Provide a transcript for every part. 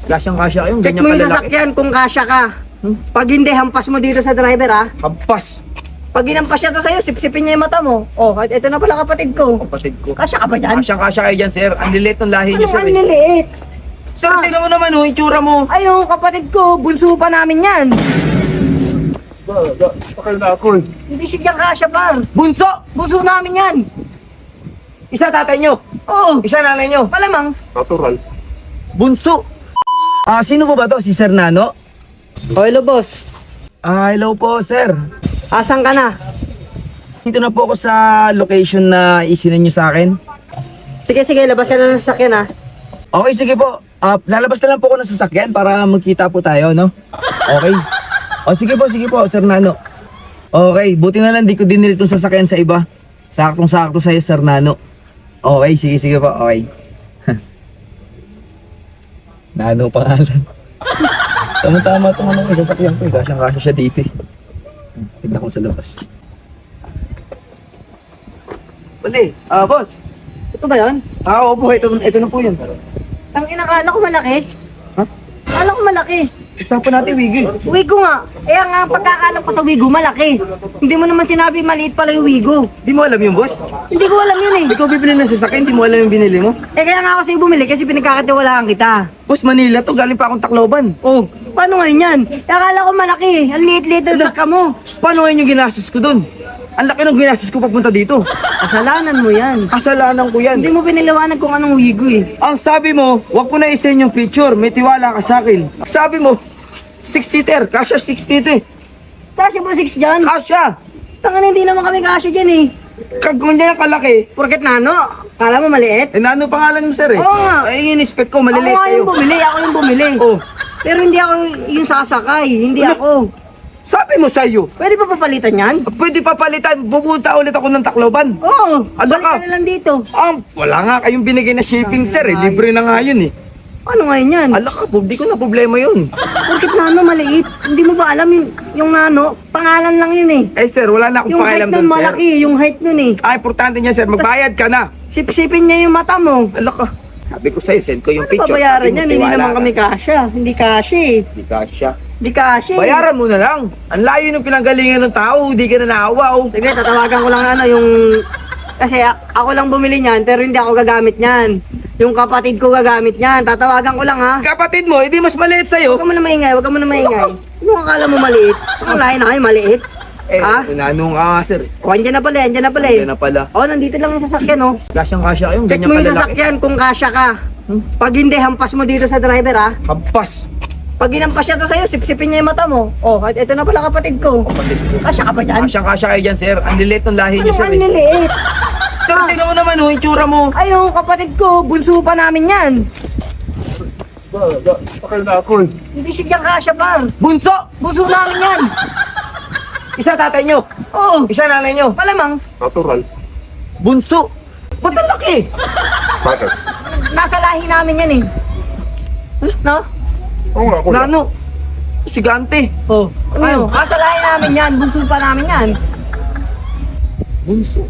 Kasyang-kasya yung Check ganyan mo yung kalalaki. sasakyan kung kasya ka. Pag hindi, hampas mo dito sa driver ha. Hampas. Pag ginampas siya to sa'yo, sipsipin niya yung mata mo. Oh, ito na pala kapatid ko. Kapatid ko. Kasya ka ba dyan? Kasyang-kasya kayo dyan, sir. Ang lilit ng lahi niyo, Anong sir. ang liliit? Sir, tingnan mo naman, oh, itsura mo. Ayun, kapatid ko, bunso pa namin yan. Pakil na ako eh. Hindi siya dyan kasya par. Bunso! Bunso namin yan. Isa tatay nyo. Oo, Isa nanay nyo. malamang. Natural. Bunso. Sino po ba to? Si Sir Nano? Oh, hello boss. Hello po, sir. Asan ka na? Dito na po ako sa location na isinan nyo sa akin. Sige, labas ka na ng sasakyan ha. Okay, sige po. Lalabas na lang po ako ng sasakyan para magkita po tayo, no? Okay. Sige po, Sir Nano. Okay, buti na lang di ko dinili itong sasakyan sa iba. Saktong-sakto sa'yo, Sir Nano. Okay, sige po, okay. Nano pangalan. Tama-tama itong ano, sasakyan ko eh. Kasyang-kasya siya dito eh. Tignan ko sa labas. Bali, boss. Ito ba yun? Opo, ito na po yun. Ang inakala ko malaki. Ha? Akala ko malaki. Usapan natin, Wiggy. Wigo nga. Eh ang pagkakalam ko sa Wigo, malaki. Hindi mo naman sinabi maliit pala yung Wigo. Di mo alam yung boss? Hindi ko alam yun eh. Ikaw bibili ng sasakyan, di mo alam yung binili mo? Eh kaya nga ako sa'yo bumili kasi pinagkakatiwalaan kita. Boss, Manila to, galing pa akong Tacloban. Oh, paano ngayon yan? Eh, akala ko malaki. Ang liit-liit ang saka mo. Paano ngayon yung ginastos ko dun? Ang laki ng ginastos ko papunta dito. Kasalanan mo yan. Kasalanan ko yan. Hindi mo piniliwanag kung anong Wigo eh. Ang sabi mo, wag ko na isend yung picture, may tiwala ka sa akin. Sabi mo, 6-seater, kasya 6-seater. Kasya ba 6 dyan? Kasya! Tangan hindi naman kami kasya dyan eh. Kagundyan yung kalaki. Porket nano, kala mo maliit? Nano pangalan mo, sir eh? Oo nga. Ay, yung inspect ko, Ako maliliit nga kayo. yung bumili, ako yung bumili. Oh, Pero hindi ako yung sasakay, hindi Ano? ako. sabi mo sa'yo, Pwede pa papalitan yan? pwede papalitan, pupunta ulit ako ng Tacloban. Oo, Ano balik ka? ka na lang dito. Wala nga kayong binigay na shipping, sir eh. Libre na nga yun eh. Ano ngayon yan? Ala ka, di ko na problema yun. Porket nano maliit, hindi mo ba alam yung nano? Pangalan lang yun eh. Eh sir, wala na akong Yung height pakialam nun doon, sir. malaki, yung height nun eh. Importante niya, sir. Magbayad ka na. Sipsipin niya yung mata mo. Ala ka. Sabi ko sa'yo, send ko yung Ano picture. babayaran Sabi mo, yan? Hindi tiwala naman ka. kami kasya. Hindi kasya eh. Hindi kasya. Hindi kasya eh. Bayaran mo na lang. Ang layo ng pinanggalingan ng tao. Hindi ka na naawa, oh. Sige, tatawagan ko lang ano yung... Kasi ako lang bumili niyan, pero hindi ako gagamit niyan. Yung kapatid ko gagamit niyan. Tatawagan ko lang ha. Kapatid mo, hindi mas maliit sa'yo. Huwag ka mo na maingay, huwag ka mo na maingay. Ano akala mo maliit? Ang lahi na kayo, maliit. Ha? Nanong ka nga, sir. O, andyan na pala, andyan na pala eh. Yan na pala. O, nandito lang yung sasakyan oh. Kasyang-kasya kayong Check ganyan mo yung kalalaki. sasakyan kung kasya ka. Pag hindi, hampas mo dito sa driver ha. Hampas. Pag ginampas siya to sa'yo, sipsipin niya yung mata mo. Oh, ito na pala kapatid ko. Kapatid ko. Kasya ka ba dyan? Kasyang-kasya kayo dyan, sir. Ang lilit ng lahi niyo, Anong sir. ang liliit? Sir, tingnan mo naman, oh. Itsura mo. Ayun, kapatid ko, bunso pa namin yan. Pakil na ako eh. Hindi siya dyan kasya par. Bunso! Bunso namin yan. Isa tatay nyo. Oo, Isa nanay nyo. malamang. Natural. Bunso. Ba't ang laki? Bakit? Nasa lahi namin yan eh. No? Oo nga, kuya. Nano. Sigante. Oh. Ano? Nasa lahi namin yan, bunso pa namin yan. Bunso.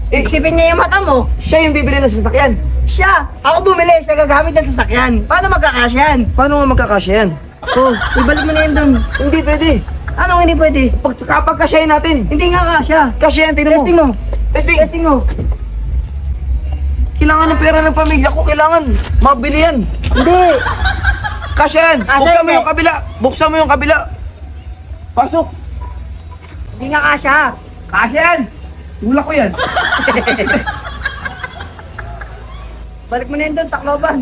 Sipsipin niya yung mata mo. Siya yung bibili ng sasakyan. Siya, ako bumili, siya gagamit ng sasakyan. Paano magkakasya yan? Paano nga magkakasya yan? Oh, ibalik mo na yan doon. Hindi pwede. Anong hindi pwede? Kapag kasyahin natin. Hindi nga kasya. Kasya yan, tingnan mo. Testing mo. Testing. Testing mo. Kailangan ng pera ng pamilya ko. Kailangan mabili yan. Hindi. Kasya yan. Kasya Buksan mo yan, yung kabila. Buksan mo yung kabila. Pasok. Hindi nga kasya. Kasya yan. Hula ko yan. Balik mo na yun doon, Tacloban.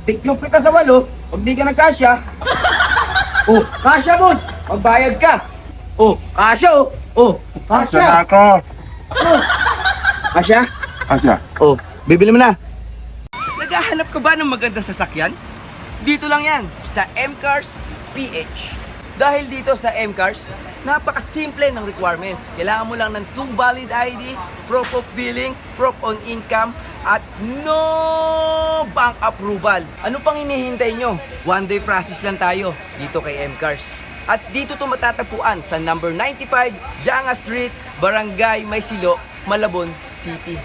Tiklop kita sa walo. Pag di ka nagkasya. Oh, kasya boss. Magbayad ka. Oh, kasya oh. Oh, Pakil kasya. na ako. Oh. Kasya? Asya. Oh, bibili mo na. Naghahanap ka ba ng magandang sasakyan? Dito lang yan, sa M-Cars PH. Dahil dito sa M-Cars, napakasimple ng requirements. Kailangan mo lang ng 2 valid ID, proof of billing, proof on income, at no bank approval. Ano pang hinihintay nyo? One day process lang tayo dito kay M-Cars. At dito to matatagpuan sa number 95, Yanga Street, Barangay Maysilo, Malabon City.